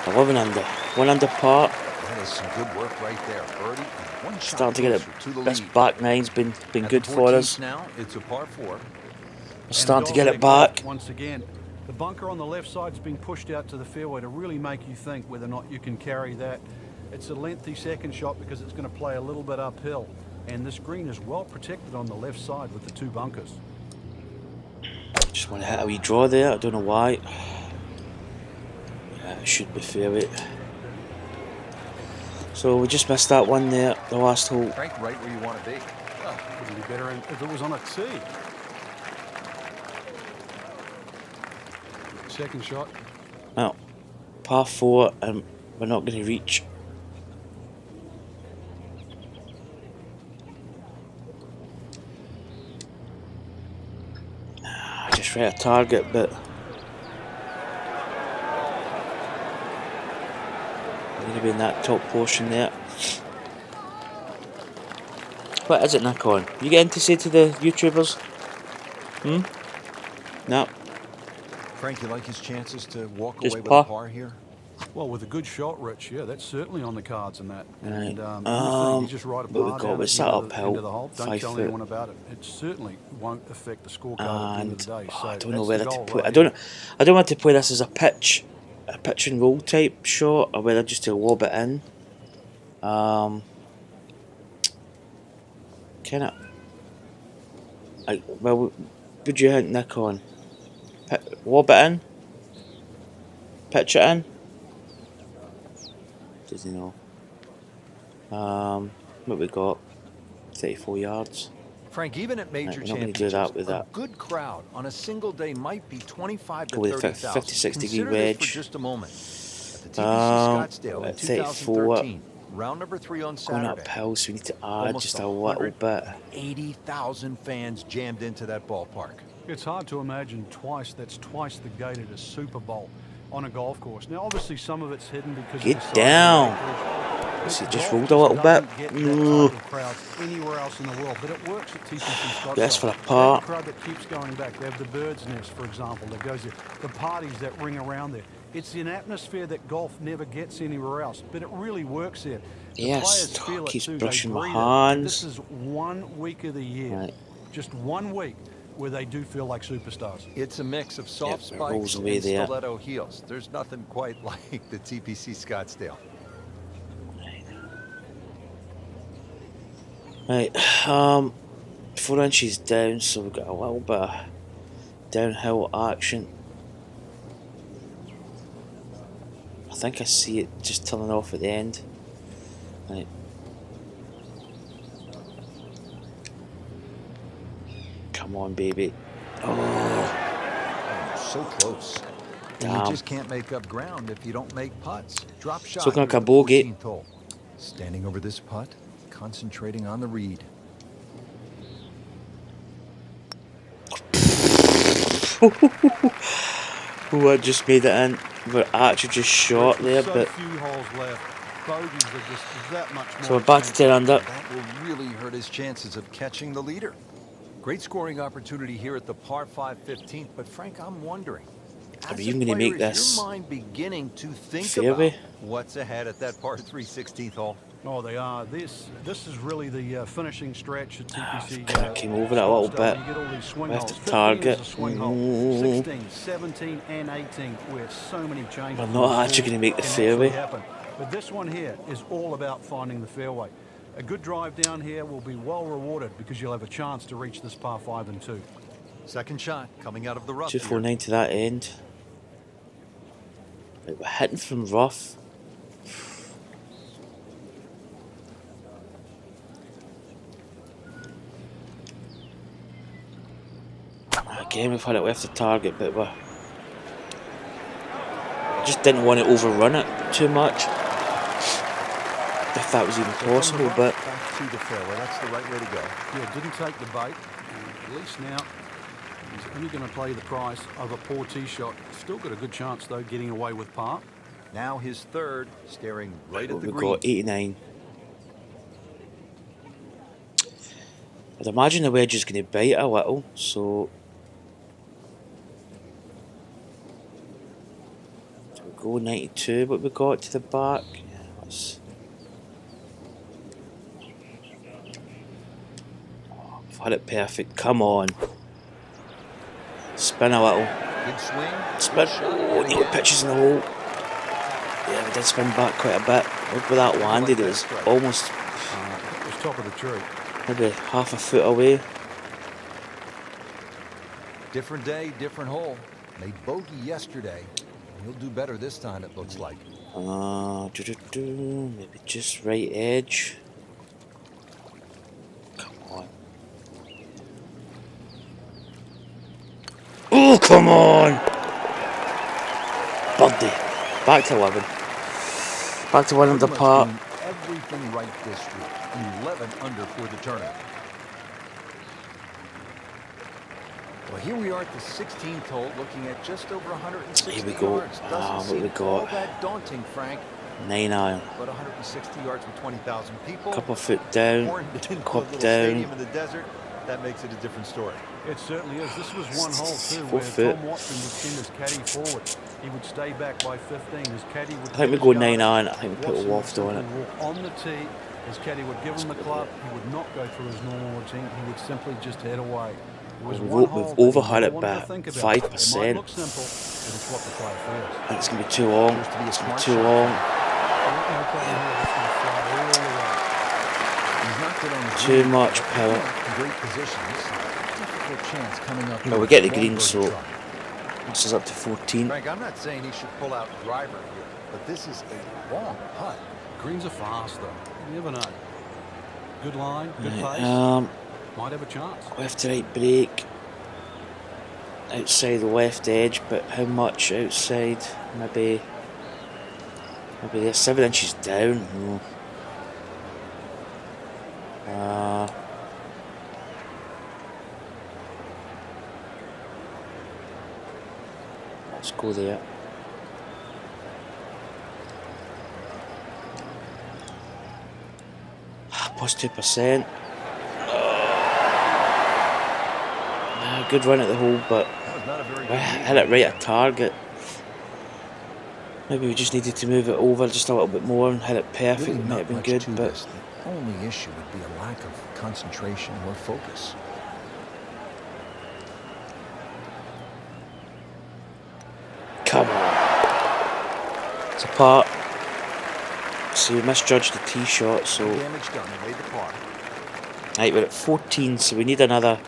[SPEAKER 1] 11 under. 1 under par.
[SPEAKER 2] That is some good work right there. Birdie and one shot.
[SPEAKER 1] Starting to get it. This back nine's been good for us.
[SPEAKER 2] Now it's a par 4.
[SPEAKER 1] We're starting to get it back.
[SPEAKER 3] Once again, the bunker on the left side is being pushed out to the fairway to really make you think whether or not you can carry that. It's a lengthy second shot because it's going to play a little bit uphill, and this green is well protected on the left side with the 2 bunkers.
[SPEAKER 1] Just want to hit a wee draw there. I don't know why. Yeah, it should be fairway. So we just missed that one there, the last hole.
[SPEAKER 2] Frank, right where you want to be.
[SPEAKER 3] Wouldn't be better if it was on a tee. Second shot.
[SPEAKER 1] Well, par 4, and we're not going to reach. Just right a target, but we're going to be in that top portion there. What is it, Nick on? You getting to say to the YouTubers? No.
[SPEAKER 2] Frank, you like his chances to walk
[SPEAKER 1] Just
[SPEAKER 2] away with
[SPEAKER 1] par?
[SPEAKER 2] a par here?
[SPEAKER 3] Well, with a good shot, Rich, yeah, that's certainly on the cards in that.
[SPEAKER 1] Right.
[SPEAKER 3] And you just ride a
[SPEAKER 1] but we've
[SPEAKER 3] par
[SPEAKER 1] got
[SPEAKER 3] down
[SPEAKER 1] this
[SPEAKER 3] into
[SPEAKER 1] uphill,
[SPEAKER 3] the hole. Don't
[SPEAKER 1] 5
[SPEAKER 3] tell
[SPEAKER 1] foot.
[SPEAKER 3] anyone about it. It certainly won't affect the scorecard at the end of the day. So
[SPEAKER 1] I don't know
[SPEAKER 3] that's
[SPEAKER 1] whether
[SPEAKER 3] the
[SPEAKER 1] to
[SPEAKER 3] goal
[SPEAKER 1] put.
[SPEAKER 3] right
[SPEAKER 1] I don't want to play this as a pitch and roll type shot, or whether just to lob it in. Kind of. Well, would you think, Nick, on? Lob it in? Pitch it in? Does he know? What we got? 34 yards.
[SPEAKER 2] Frank, even at major
[SPEAKER 1] We're not going to
[SPEAKER 2] championships,
[SPEAKER 1] do that with
[SPEAKER 2] a
[SPEAKER 1] that.
[SPEAKER 2] good crowd on a single day might be 25 to
[SPEAKER 1] Go with a
[SPEAKER 2] 30,000.
[SPEAKER 1] 56 degree
[SPEAKER 2] Consider this
[SPEAKER 1] wedge.
[SPEAKER 2] for just a moment. At the TPC Scottsdale in
[SPEAKER 1] at 34,
[SPEAKER 2] 2013, round number 3 on
[SPEAKER 1] Going
[SPEAKER 2] Saturday.
[SPEAKER 1] uphill, so we need to add
[SPEAKER 2] Almost
[SPEAKER 1] just a little bit.
[SPEAKER 2] 80,000 fans jammed into that ballpark.
[SPEAKER 3] It's hard to imagine that's twice the gate at a Super Bowl on a golf course. Now, obviously, some of it's hidden because
[SPEAKER 1] Get
[SPEAKER 3] of the size
[SPEAKER 1] down.
[SPEAKER 3] of the acreage.
[SPEAKER 1] See, just
[SPEAKER 3] Golf
[SPEAKER 1] rolled a little
[SPEAKER 3] doesn't
[SPEAKER 1] bit.
[SPEAKER 3] get that type of crowd anywhere else in the world, but it works at TPC Scottsdale.
[SPEAKER 1] That's for a
[SPEAKER 3] They have
[SPEAKER 1] par.
[SPEAKER 3] the crowd that keeps going back. They have the bird's nest, for example, that goes there. The parties that ring around there. It's an atmosphere that golf never gets anywhere else, but it really works there. The
[SPEAKER 1] Yes,
[SPEAKER 3] players feel it
[SPEAKER 1] keeps
[SPEAKER 3] too.
[SPEAKER 1] brushing
[SPEAKER 3] They
[SPEAKER 1] my
[SPEAKER 3] breathe it. And this
[SPEAKER 1] hands.
[SPEAKER 3] is 1 week of the year,
[SPEAKER 1] Right.
[SPEAKER 3] just 1 week, where they do feel like superstars.
[SPEAKER 2] It's a mix of soft
[SPEAKER 1] Yep, it rolls
[SPEAKER 2] spikes
[SPEAKER 1] away
[SPEAKER 2] and
[SPEAKER 1] there.
[SPEAKER 2] stiletto heels. There's nothing quite like the TPC Scottsdale.
[SPEAKER 1] Right, 4 inches down, so we've got a little bit of downhill action. I think I see it just turning off at the end. Right. Come on, baby. Oh,
[SPEAKER 2] So close. And
[SPEAKER 1] damn.
[SPEAKER 2] you just can't make up ground if you don't make putts. Drop shot.
[SPEAKER 1] looking
[SPEAKER 2] here
[SPEAKER 1] like a
[SPEAKER 2] at the
[SPEAKER 1] bogey.
[SPEAKER 2] 14th hole. Standing over this putt, concentrating on the read.
[SPEAKER 1] Oh, I just made it in. We're actually just short there,
[SPEAKER 3] So
[SPEAKER 1] but
[SPEAKER 3] few holes left. Bogeys are just that much more.
[SPEAKER 1] so we're back to 10 under.
[SPEAKER 2] That will really hurt his chances of catching the leader. Great scoring opportunity here at the par 5 15th, but Frank, I'm wondering,
[SPEAKER 1] Are we
[SPEAKER 2] as a
[SPEAKER 1] even going to
[SPEAKER 2] player,
[SPEAKER 1] make
[SPEAKER 2] is
[SPEAKER 1] this
[SPEAKER 2] your mind beginning to think
[SPEAKER 1] fairway?
[SPEAKER 2] about what's ahead at that par 3 16th hole?
[SPEAKER 3] Oh, they are. This is really the finishing stretch at TPC.
[SPEAKER 1] Kind of came over that a little bit.
[SPEAKER 3] You get all these swing
[SPEAKER 1] We have
[SPEAKER 3] holes.
[SPEAKER 1] to
[SPEAKER 3] 15
[SPEAKER 1] target.
[SPEAKER 3] is a swing hole. 16, 17, and 18, where so many changes.
[SPEAKER 1] We're not actually going to make the
[SPEAKER 3] can
[SPEAKER 1] fairway.
[SPEAKER 3] actually happen. But this one here is all about finding the fairway. A good drive down here will be well rewarded because you'll have a chance to reach this par 5 and 2.
[SPEAKER 2] Second shot coming out of the rough. here.
[SPEAKER 1] 249 to that end. Right, we're hitting from rough. Again, we've had it left the target, but we just didn't want to overrun it too much, if that was even possible. But
[SPEAKER 2] Back to the fairway. That's the right way to go.
[SPEAKER 3] Yeah, didn't take the bait. At least now he's only going to play the price of a poor tee shot. Still got a good chance though getting away with par.
[SPEAKER 2] Now his third, staring right at the
[SPEAKER 1] we've
[SPEAKER 2] green.
[SPEAKER 1] got 89. I'd imagine the wedge is going to bite a little, so go 92, what we got to the back. Yeah, let's... Oh, we've had it perfect. Come on. Spin a little.
[SPEAKER 2] Good swing.
[SPEAKER 1] Spin. Oh, neat pitches in the hole. Yeah, we did spin back quite a bit. Look where that landed. It was almost
[SPEAKER 3] It was top of the tree.
[SPEAKER 1] maybe half a foot away.
[SPEAKER 2] Different day, different hole. Made bogey yesterday. He'll do better this time, it looks like.
[SPEAKER 1] Maybe just right edge. Come on. Oh, come on! Birdie. Back to 11. Back to 1 under
[SPEAKER 2] Pretty much
[SPEAKER 1] par.
[SPEAKER 2] doing everything right this week. 11 under for the tournament. Well, here we are at the 16th hole, looking at just over 160
[SPEAKER 1] Here we go.
[SPEAKER 2] yards. Doesn't
[SPEAKER 1] What
[SPEAKER 2] seem
[SPEAKER 1] we
[SPEAKER 2] all
[SPEAKER 1] got?
[SPEAKER 2] that daunting, Frank.
[SPEAKER 1] 9 iron.
[SPEAKER 2] But 160 yards with 20,000 people.
[SPEAKER 1] Couple foot down.
[SPEAKER 2] Horned into a
[SPEAKER 1] Cup
[SPEAKER 2] little
[SPEAKER 1] down.
[SPEAKER 2] stadium in the desert. That makes it a different story.
[SPEAKER 3] It certainly is. This was one hole too
[SPEAKER 1] 4
[SPEAKER 3] where
[SPEAKER 1] foot.
[SPEAKER 3] Tom Watson would send his caddy forward. He would stay back by 15. His caddy would.
[SPEAKER 1] I think we go 9 iron. I think we put a waft on it.
[SPEAKER 3] On the tee, his caddy would give him the club. He would not go through his normal routine. He would simply just head away. It was
[SPEAKER 1] We've
[SPEAKER 3] one
[SPEAKER 1] o-
[SPEAKER 3] hole
[SPEAKER 1] we've
[SPEAKER 3] that you
[SPEAKER 1] overhit
[SPEAKER 3] don't
[SPEAKER 1] it
[SPEAKER 3] want to
[SPEAKER 1] by
[SPEAKER 3] think about.
[SPEAKER 1] 5%.
[SPEAKER 3] It might look simple, but it's what the player feels.
[SPEAKER 1] I think it's going to be too long.
[SPEAKER 2] Supposed to be a
[SPEAKER 1] It's going to
[SPEAKER 2] smart
[SPEAKER 1] be too
[SPEAKER 2] shot.
[SPEAKER 1] long.
[SPEAKER 3] No problem here. It's going to fly all the way.
[SPEAKER 2] He's not good on the
[SPEAKER 1] Too
[SPEAKER 2] green.
[SPEAKER 1] much power.
[SPEAKER 2] Great position. This is a difficult chance coming up.
[SPEAKER 1] Well, we get the green, so this is up to 14.
[SPEAKER 2] Frank, I'm not saying he should pull out driver here, but this is a long putt.
[SPEAKER 3] Greens are fast though. You never know. Good line, good
[SPEAKER 1] Right,
[SPEAKER 3] pace. Might have a chance.
[SPEAKER 1] left to right break. Outside the left edge, but how much outside? Maybe they're 7 inches down. Let's go there. Plus 2%. Good run at the hole, but
[SPEAKER 2] That was not a very
[SPEAKER 1] we
[SPEAKER 2] good
[SPEAKER 1] hit it right at target. Maybe we just needed to move it over just a little bit more and hit it perfect.
[SPEAKER 2] Really
[SPEAKER 1] It might have been
[SPEAKER 2] not
[SPEAKER 1] good,
[SPEAKER 2] much to
[SPEAKER 1] but
[SPEAKER 2] this. The only issue would be a lack of concentration or focus.
[SPEAKER 1] come on. It's a part. So we misjudged the tee shot, so
[SPEAKER 2] Damage done. Made the par.
[SPEAKER 1] right, we're at 14, so we need another.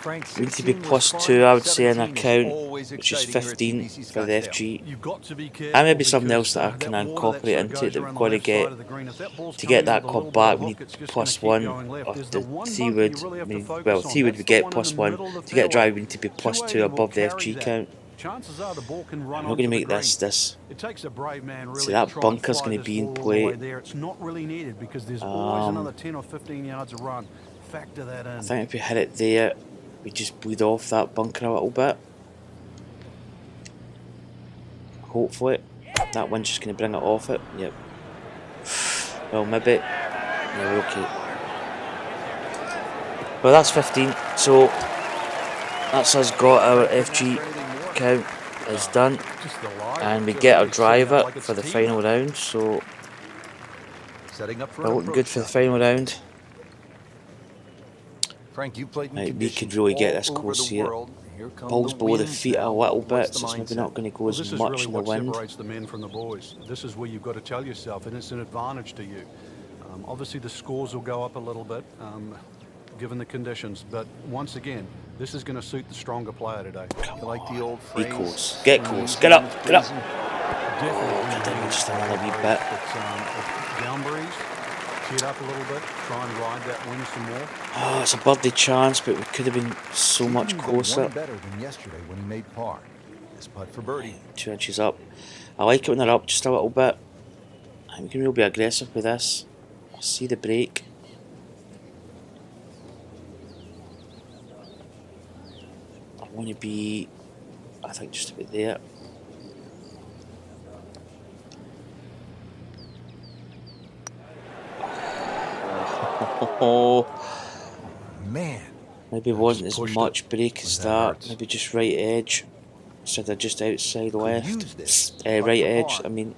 [SPEAKER 2] Frank,
[SPEAKER 1] We need to be
[SPEAKER 2] 16 was
[SPEAKER 1] plus
[SPEAKER 2] fun,
[SPEAKER 1] 2, I would say, in
[SPEAKER 2] 17 is
[SPEAKER 1] account,
[SPEAKER 2] always
[SPEAKER 1] which is
[SPEAKER 2] exciting here at
[SPEAKER 1] 15
[SPEAKER 2] TPC
[SPEAKER 1] for the
[SPEAKER 2] Scottsdale.
[SPEAKER 1] FG.
[SPEAKER 3] You've got to be careful
[SPEAKER 1] And maybe something else
[SPEAKER 3] because,
[SPEAKER 1] that I can
[SPEAKER 3] that water
[SPEAKER 1] incorporate
[SPEAKER 3] that
[SPEAKER 1] into
[SPEAKER 3] goes
[SPEAKER 1] it that
[SPEAKER 3] around
[SPEAKER 1] we've
[SPEAKER 3] the
[SPEAKER 1] got to
[SPEAKER 3] left
[SPEAKER 1] get.
[SPEAKER 3] side of the green, if that ball's
[SPEAKER 1] To
[SPEAKER 3] coming
[SPEAKER 1] get
[SPEAKER 3] in
[SPEAKER 1] that
[SPEAKER 3] with a
[SPEAKER 1] club
[SPEAKER 3] little bit of
[SPEAKER 1] back, we
[SPEAKER 3] hook,
[SPEAKER 1] need
[SPEAKER 3] it's just
[SPEAKER 1] plus
[SPEAKER 3] gonna keep
[SPEAKER 1] 1
[SPEAKER 3] going left.
[SPEAKER 1] of
[SPEAKER 3] There's
[SPEAKER 1] the
[SPEAKER 3] one
[SPEAKER 1] 3
[SPEAKER 3] bunker
[SPEAKER 1] wood.
[SPEAKER 3] you really have
[SPEAKER 1] I
[SPEAKER 3] to
[SPEAKER 1] mean,
[SPEAKER 3] focus
[SPEAKER 1] well,
[SPEAKER 3] on.
[SPEAKER 1] 3 wood
[SPEAKER 3] That's
[SPEAKER 1] we
[SPEAKER 3] the
[SPEAKER 1] get
[SPEAKER 3] one in
[SPEAKER 1] plus
[SPEAKER 3] the
[SPEAKER 1] 1.
[SPEAKER 3] middle of the
[SPEAKER 1] To get a drive,
[SPEAKER 3] fairway.
[SPEAKER 1] we need to be plus 2
[SPEAKER 3] 280 will
[SPEAKER 1] above the
[SPEAKER 3] carry
[SPEAKER 1] FG
[SPEAKER 3] that.
[SPEAKER 1] count.
[SPEAKER 3] Chances are the ball can run
[SPEAKER 1] I'm not
[SPEAKER 3] onto
[SPEAKER 1] going to
[SPEAKER 3] the
[SPEAKER 1] make
[SPEAKER 3] green.
[SPEAKER 1] this.
[SPEAKER 3] It takes a brave man really
[SPEAKER 1] See, that
[SPEAKER 3] to try
[SPEAKER 1] bunker's
[SPEAKER 3] and fly
[SPEAKER 1] gonna
[SPEAKER 3] this
[SPEAKER 1] be in
[SPEAKER 3] ball all the
[SPEAKER 1] play.
[SPEAKER 3] way there. It's not really needed because there's always another 10 or 15 yards of run. Factor that in.
[SPEAKER 1] I think if we hit it there, we just bleed off that bunker a little bit. Hopefully. That one's just going to bring it off it. Yep. Well, maybe. Yeah, okay. Well, that's 15. So, that's us got our FG count is done. And we get our driver for the final round. So,
[SPEAKER 2] Setting up for
[SPEAKER 1] we're
[SPEAKER 2] an
[SPEAKER 1] looking
[SPEAKER 2] approach
[SPEAKER 1] good for the
[SPEAKER 2] shot.
[SPEAKER 1] final round.
[SPEAKER 2] Frank, you played in
[SPEAKER 1] Right, we
[SPEAKER 2] conditions
[SPEAKER 1] could really get
[SPEAKER 2] all
[SPEAKER 1] this
[SPEAKER 2] over
[SPEAKER 1] close
[SPEAKER 2] the
[SPEAKER 1] here.
[SPEAKER 2] world. Here come
[SPEAKER 1] Balls
[SPEAKER 2] the
[SPEAKER 1] below the
[SPEAKER 2] winds
[SPEAKER 1] feet a
[SPEAKER 2] now.
[SPEAKER 1] little
[SPEAKER 2] What's
[SPEAKER 1] bit,
[SPEAKER 2] the
[SPEAKER 1] so it's maybe
[SPEAKER 2] mindset?
[SPEAKER 1] not going to go
[SPEAKER 3] Well,
[SPEAKER 1] as
[SPEAKER 3] this is
[SPEAKER 1] much
[SPEAKER 3] really
[SPEAKER 1] in the
[SPEAKER 3] what
[SPEAKER 1] wind.
[SPEAKER 3] separates the men from the boys. This is where you've got to tell yourself, and it's an advantage to you. Obviously, the scores will go up a little bit, given the conditions. But once again, this is going to suit the stronger player today.
[SPEAKER 2] You like the old
[SPEAKER 1] Be
[SPEAKER 2] phrase?
[SPEAKER 1] close. Get close. Get up. Get up.
[SPEAKER 3] Definitely.
[SPEAKER 1] I think just another wee bit.
[SPEAKER 3] It's down breeze. Tee it up a little bit. Try and ride that wind some more.
[SPEAKER 1] Oh, it's a birdie chance, but we could have been so much closer.
[SPEAKER 2] One better than yesterday when he made par. This putt for birdie.
[SPEAKER 1] 2 inches up. I like it when they're up just a little bit. I think we can really be aggressive with this. I see the break. I want to be, I think, just about there. Oh,
[SPEAKER 2] Man,
[SPEAKER 1] maybe wasn't as
[SPEAKER 2] pushed
[SPEAKER 1] much break as
[SPEAKER 2] That
[SPEAKER 1] that.
[SPEAKER 2] hurts.
[SPEAKER 1] Maybe just right edge instead of just outside
[SPEAKER 2] use
[SPEAKER 1] left.
[SPEAKER 2] this.
[SPEAKER 1] Right edge. I mean.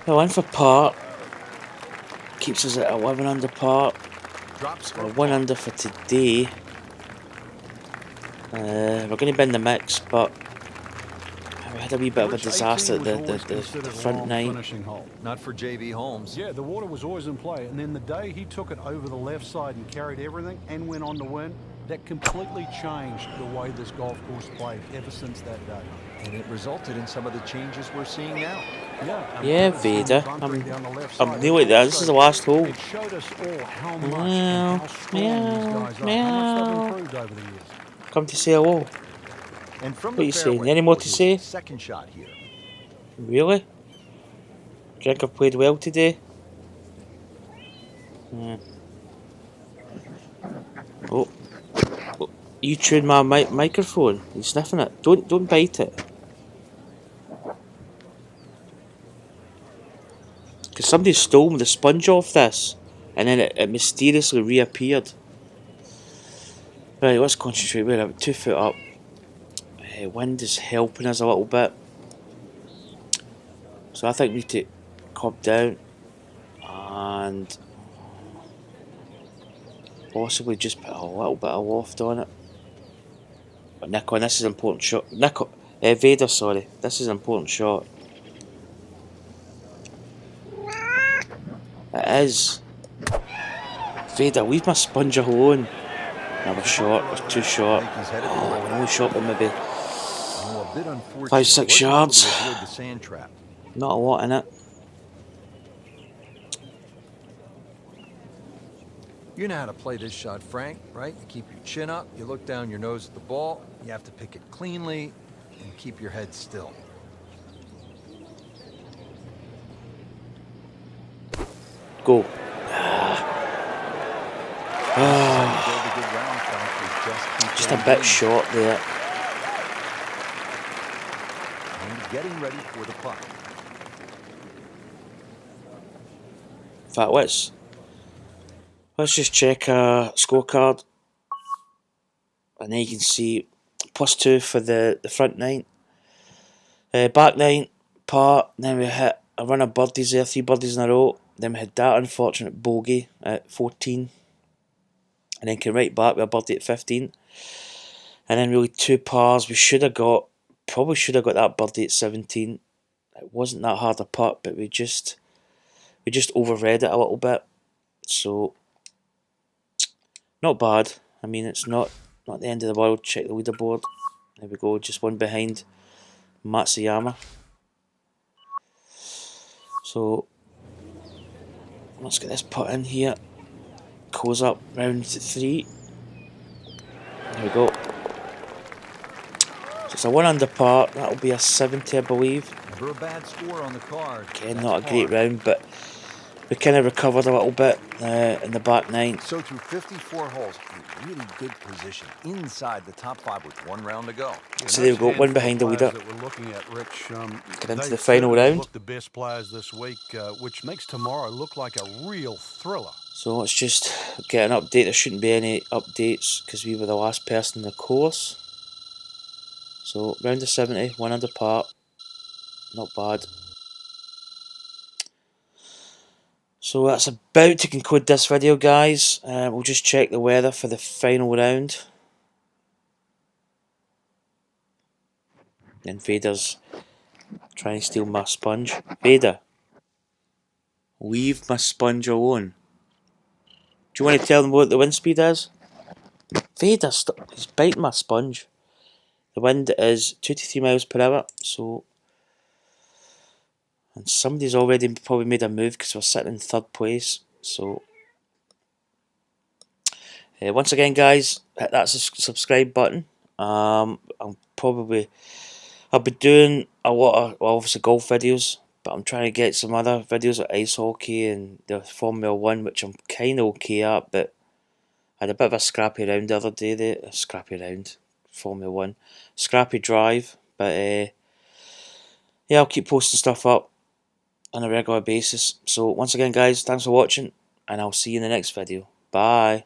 [SPEAKER 1] Well, in for par. Keeps us at 11 under par.
[SPEAKER 2] Drops
[SPEAKER 1] We're 1 under for today. We're going to be in the mix, but we had a wee bit of a disaster at the front 9.
[SPEAKER 2] Not for J.V. Holmes.
[SPEAKER 3] Yeah, the water was always in play. And then the day he took it over the left side and carried everything and went on to win, that completely changed the way this golf course played ever since that day.
[SPEAKER 2] And it resulted in some of the changes we're seeing now.
[SPEAKER 1] Yeah, Vader. I'm nearly there. This is the last hole.
[SPEAKER 3] It showed us all how much and how strong these guys are. How much they've improved over the years.
[SPEAKER 1] Come to say hello.
[SPEAKER 2] And from
[SPEAKER 1] What
[SPEAKER 2] the
[SPEAKER 1] are you saying?
[SPEAKER 2] fairway
[SPEAKER 1] Any more
[SPEAKER 2] was
[SPEAKER 1] to
[SPEAKER 2] his
[SPEAKER 1] say?
[SPEAKER 2] Second shot here.
[SPEAKER 1] Really? Do you think I've played well today? Oh. You chewing my microphone? You sniffing it? Don't bite it. Because somebody stole the sponge off this, and then it mysteriously reappeared. Right, let's concentrate. We're about 2 foot up. Wind is helping us a little bit, so I think we need to come down and possibly just put a little bit of loft on it. But Nico, this is an important shot. Vader, sorry, this is an important shot. It is. Vader, leave my sponge alone. No, we're short. We're too short. Oh, we're only short by maybe 5-6 yards.
[SPEAKER 2] The sand trap.
[SPEAKER 1] Not a lot in it.
[SPEAKER 2] You know how to play this shot, Frank, right? You keep your chin up, you look down your nose at the ball, you have to pick it cleanly, and keep your head still.
[SPEAKER 1] Go. Just a bit short there.
[SPEAKER 2] And getting ready for the putt.
[SPEAKER 1] In fact, let's just check our scorecard. And then you can see +2 for the front 9. Back 9, par. Then we hit a run of birdies there, 3 birdies in a row. Then we had that unfortunate bogey at 14. And then came right back with a birdie at 15. And then really 2 pars. Probably should have got that birdie at 17. It wasn't that hard a putt, but we just overread it a little bit. So not bad. I mean, it's not the end of the world. Check the leaderboard. There we go, just one behind Matsuyama. So let's get this putt in here. Close up round 3. There we go. So it's a 1 under par. That'll be a 70, I believe.
[SPEAKER 2] Never a bad score on the card.
[SPEAKER 1] Again, not a great round, but we kind of recovered a little bit in the back 9.
[SPEAKER 2] So through 54 holes, in really good position inside the top 5 with 1 round to go.
[SPEAKER 1] So there we go, one behind the leader.
[SPEAKER 3] That we're looking at, Rich,
[SPEAKER 1] get into the final round.
[SPEAKER 3] Look the best players this week, which makes tomorrow look like a real thriller.
[SPEAKER 1] So let's just get an update. There shouldn't be any updates because we were the last person in the course. So round of 70, 1 under par. Not bad. So that's about to conclude this video, guys. We'll just check the weather for the final round. And Vader's trying to steal my sponge. Vader, leave my sponge alone. Do you want to tell them what the wind speed is? Vader, stop. He's biting my sponge. The wind is 2 to 3 miles per hour. So, and somebody's already probably made a move because we're sitting in 3rd place. So, once again, guys, hit that subscribe button. I'll be doing a lot of, well, obviously golf videos, but I'm trying to get some other videos like ice hockey and the Formula 1, which I'm kind of okay at, but I had a bit of a scrappy round the other day. Formula 1. Scrappy drive, but yeah, I'll keep posting stuff up on a regular basis. So once again, guys, thanks for watching, and I'll see you in the next video. Bye.